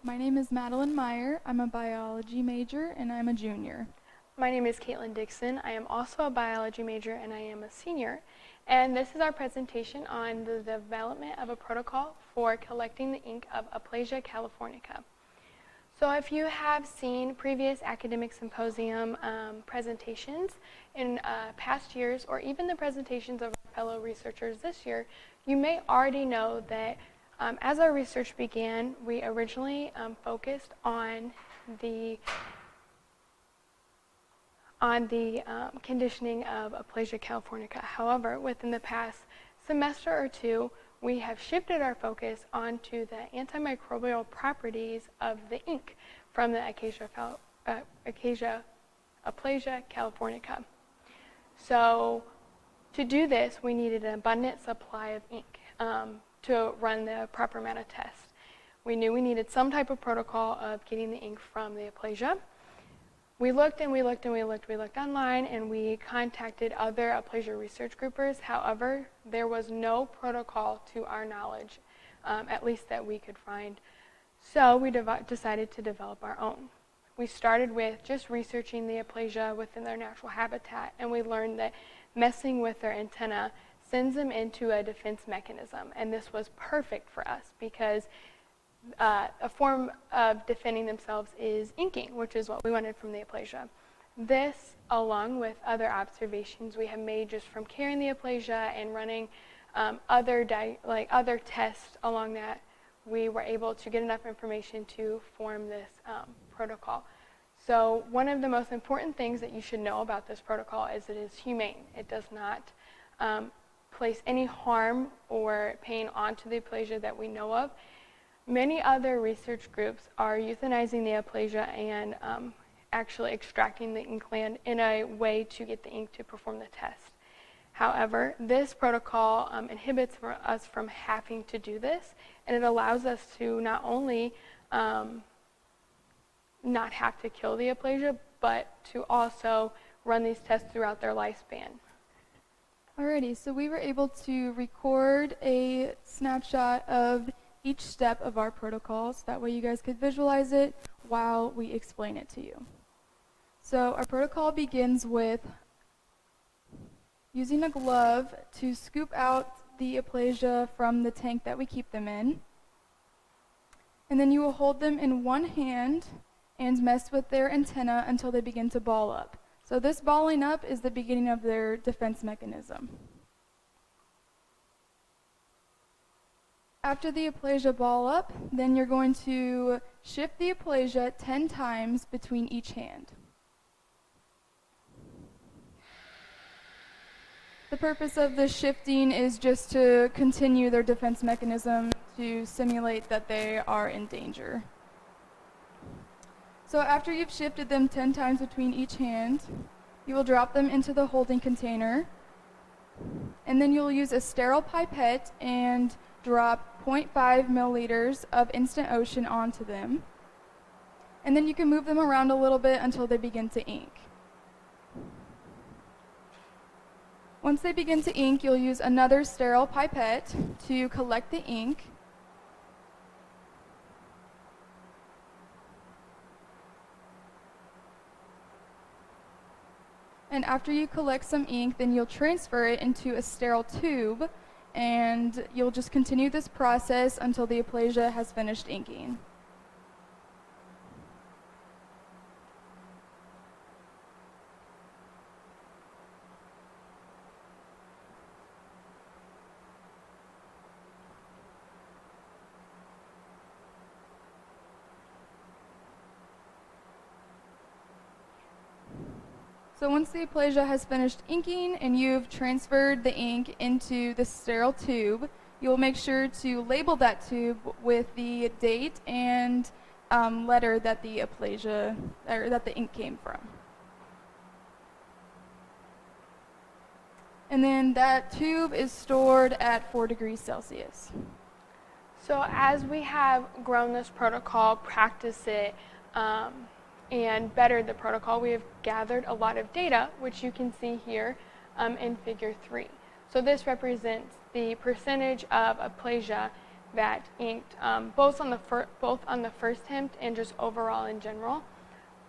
My name is Madeline Meyer. I'm a biology major and I'm a junior. My name is Katelyn Dixon. I am also a biology major and I am a senior. And this is our presentation on the development of a protocol for collecting the ink of Aplysia californica. So if you have seen previous academic symposium presentations in past years, or even the presentations of our fellow researchers this year, you may already know that as our research began, we originally focused on the conditioning of Aplysia californica. However, within the past semester or two, we have shifted our focus onto the antimicrobial properties of the ink from the Aplysia californica. So to do this, we needed an abundant supply of ink to run the proper amount of tests. We knew we needed some type of protocol of getting the ink from the Aplysia. We looked and we looked and we looked. We looked online and we contacted other Aplysia research groupers. However, there was no protocol to our knowledge, at least that we could find. So we decided to develop our own. We started with just researching the Aplysia within their natural habitat, and we learned that messing with their antenna sends them into a defense mechanism. And this was perfect for us because a form of defending themselves is inking, which is what we wanted from the Aplysia. This, along with other observations we have made just from carrying the Aplysia and running other tests along that, we were able to get enough information to form this protocol. So one of the most important things that you should know about this protocol is it is humane. It does not place any harm or pain onto the Aplysia that we know of. Many other research groups are euthanizing the Aplysia and actually extracting the ink gland in a way to get the ink to perform the test. However, this protocol inhibits us from having to do this, and it allows us to not only not have to kill the Aplysia, but to also run these tests throughout their lifespan. Alrighty, so we were able to record a snapshot of each step of our protocol, so that way you guys could visualize it while we explain it to you. So our protocol begins with using a glove to scoop out the Aplysia from the tank that we keep them in. And then you will hold them in one hand and mess with their antenna until they begin to ball up. So this balling up is the beginning of their defense mechanism. After the Aplysia ball up, then you're going to shift the Aplysia 10 times between each hand. The purpose of this shifting is just to continue their defense mechanism to simulate that they are in danger. So after you've shifted them 10 times between each hand, you will drop them into the holding container, and then you'll use a sterile pipette and drop 0.5 milliliters of instant ocean onto them. And then you can move them around a little bit until they begin to ink. Once they begin to ink, you'll use another sterile pipette to collect the ink. And after you collect some ink, then you'll transfer it into a sterile tube, and you'll just continue this process until the Aplysia has finished inking. So once the Aplysia has finished inking and you've transferred the ink into the sterile tube, you'll make sure to label that tube with the date and letter that the Aplysia, or that the ink came from. And then that tube is stored at 4 degrees Celsius. So as we have grown this protocol, practiced it, and bettered the protocol, we have gathered a lot of data, which you can see here in figure 3. So this represents the percentage of Aplysia that inked both on the first attempt and just overall in general.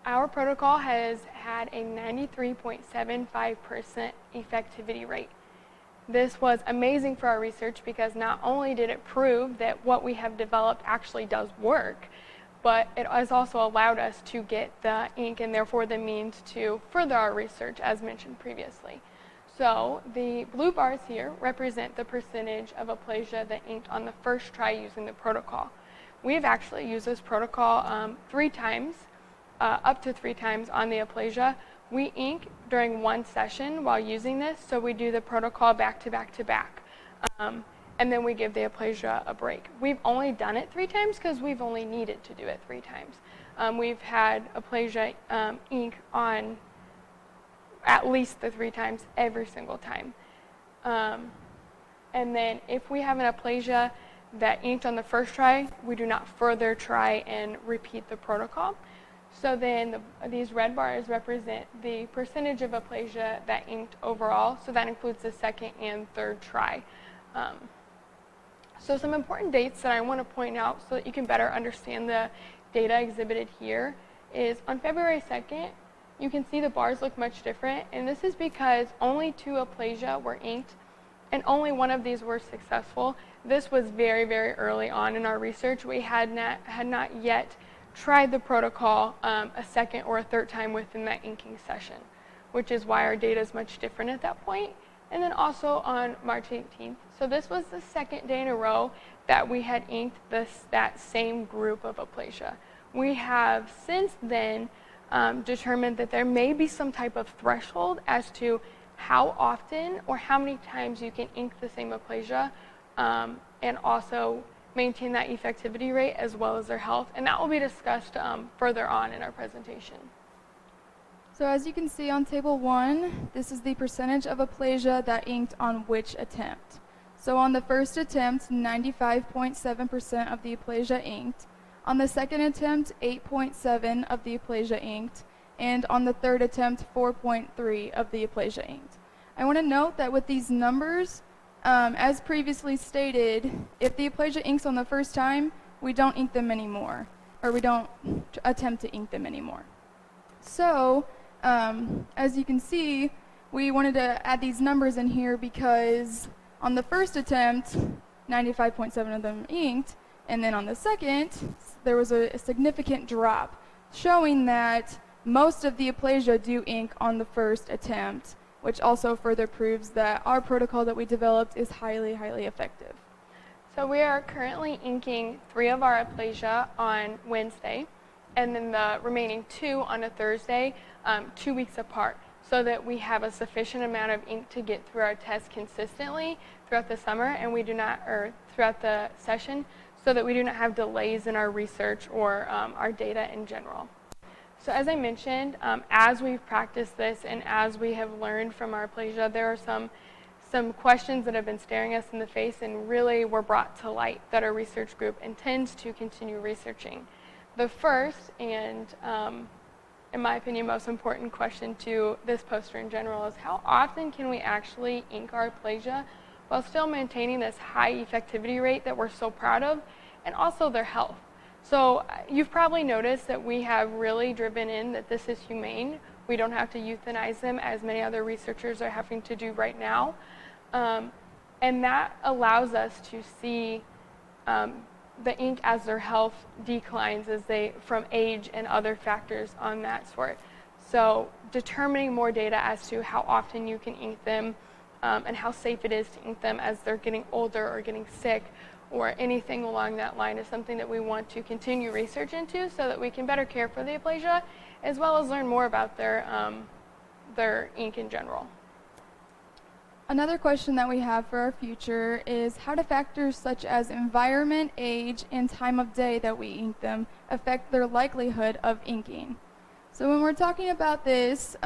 Our protocol has had a 93.75% effectivity rate. This was amazing for our research because not only did it prove that what we have developed actually does work, but it has also allowed us to get the ink and therefore the means to further our research as mentioned previously. So the blue bars here represent the percentage of Aplysia that inked on the first try using the protocol. We've actually used this protocol 3 times, up to 3 times on the Aplysia. We ink during one session while using this, so we do the protocol back to back to back. And then we give the Aplysia a break. We've only done it 3 times because we've only needed to do it 3 times. We've had Aplysia ink on at least the 3 times every single time. And then if we have an Aplysia that inked on the first try, we do not further try and repeat the protocol. So then these red bars represent the percentage of Aplysia that inked overall, so that includes the second and third try. So some important dates that I want to point out so that you can better understand the data exhibited here is on February 2nd, you can see the bars look much different, and this is because only 2 Aplysia were inked and only 1 of these were successful. This was very, very early on in our research. We had not yet tried the protocol a second or a third time within that inking session, which is why our data is much different at that point. And then also on March 18th, so this was the 2nd day in a row that we had inked that same group of Aplysia. We have since then determined that there may be some type of threshold as to how often or how many times you can ink the same Aplysia and also maintain that effectivity rate as well as their health, and that will be discussed further on in our presentation. So as you can see on table 1, this is the percentage of Aplysia that inked on which attempt. So on the first attempt, 95.7% of the Aplysia inked. On the second attempt, 8.7 of the Aplysia inked. And on the third attempt, 4.3 of the Aplysia inked. I want to note that with these numbers, as previously stated, if the Aplysia inks on the first time, we don't ink them anymore, or we don't attempt to ink them anymore. So, as you can see, we wanted to add these numbers in here because on the first attempt, 95.7 of them inked, and then on the second, there was a significant drop, showing that most of the Aplysia do ink on the first attempt, which also further proves that our protocol that we developed is highly, highly effective. So we are currently inking 3 of our Aplysia on Wednesday, and then the remaining 2 on a Thursday, 2 weeks apart, so that we have a sufficient amount of ink to get through our test consistently throughout the summer, and we do not, or throughout the session, so that we do not have delays in our research or our data in general. So as I mentioned, as we've practiced this and as we have learned from our Aplysia, there are some questions that have been staring us in the face and really were brought to light that our research group intends to continue researching. The first and, in my opinion, most important question to this poster in general is how often can we actually ink our Aplysia while still maintaining this high effectivity rate that we're so proud of, and also their health. So you've probably noticed that we have really driven in that this is humane. We don't have to euthanize them as many other researchers are having to do right now. And that allows us to see the ink as their health declines as from age and other factors on that sort. So determining more data as to how often you can ink them and how safe it is to ink them as they're getting older or getting sick or anything along that line is something that we want to continue research into so that we can better care for the Aplysia as well as learn more about their ink in general. Another question that we have for our future is how do factors such as environment, age, and time of day that we ink them affect their likelihood of inking? So when we're talking about this,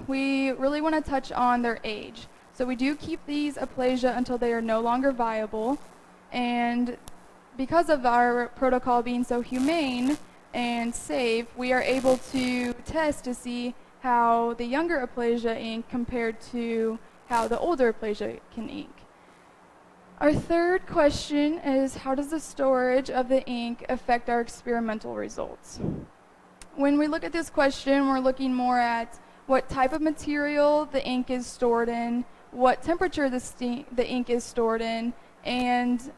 we really want to touch on their age. So we do keep these Aplysia until they are no longer viable, and because of our protocol being so humane and safe, we are able to test to see how the younger Aplysia ink compared to how the older Aplysia can ink. Our third question is, how does the storage of the ink affect our experimental results? When we look at this question, we're looking more at what type of material the ink is stored in, what temperature the ink is stored in, and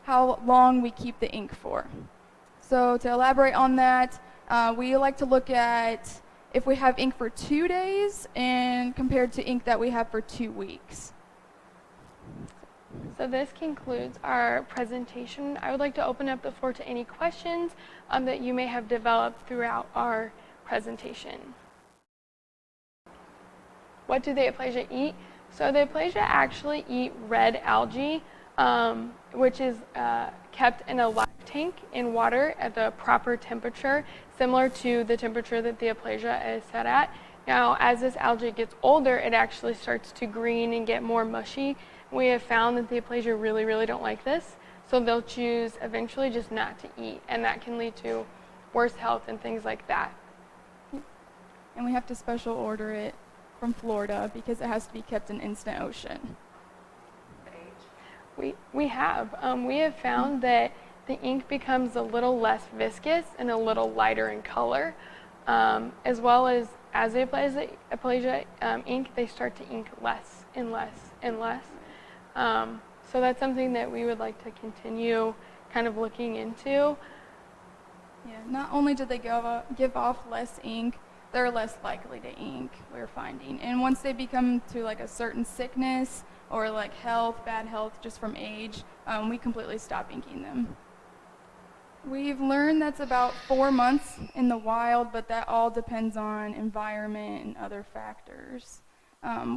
how long we keep the ink for. So to elaborate on that, we like to look at if we have ink for 2 days and compared to ink that we have for 2 weeks. So this concludes our presentation. I would like to open up the floor to any questions that you may have developed throughout our presentation. What do the Aplysia eat? So the Aplysia actually eat red algae, which is kept in a live tank in water at the proper temperature, similar to the temperature that the Aplysia is set at. Now, as this algae gets older, it actually starts to green and get more mushy. We have found that the Aplysia really, really don't like this, so they'll choose eventually just not to eat, and that can lead to worse health and things like that. And we have to special order it from Florida because it has to be kept in instant ocean. We have found that the ink becomes a little less viscous and a little lighter in color, as well as the Aplysia ink, they start to ink less and less and less. So that's something that we would like to continue kind of looking into. Yeah, not only do they give off less ink, they're less likely to ink, we're finding. And once they become to like a certain sickness or like bad health just from age, we completely stop inking them. We've learned that's about 4 months in the wild, but that all depends on environment and other factors.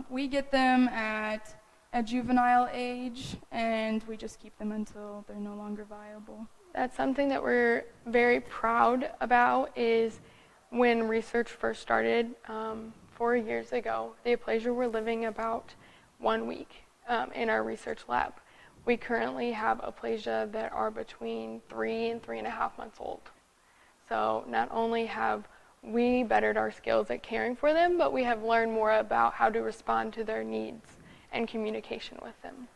We get them at a juvenile age, and we just keep them until they're no longer viable. That's something that we're very proud about is when research first started 4 years ago, the Aplysia were living about 1 week in our research lab. We currently have Aplysia that are between 3 and 3.5 months old. So not only have we bettered our skills at caring for them, but we have learned more about how to respond to their needs and communication with them.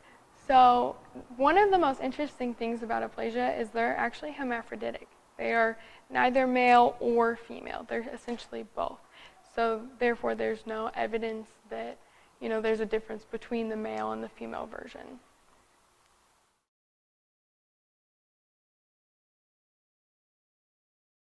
So one of the most interesting things about Aplysia is they're actually hermaphroditic. They are neither male or female. They're essentially both. So therefore there's no evidence that there's a difference between the male and the female version.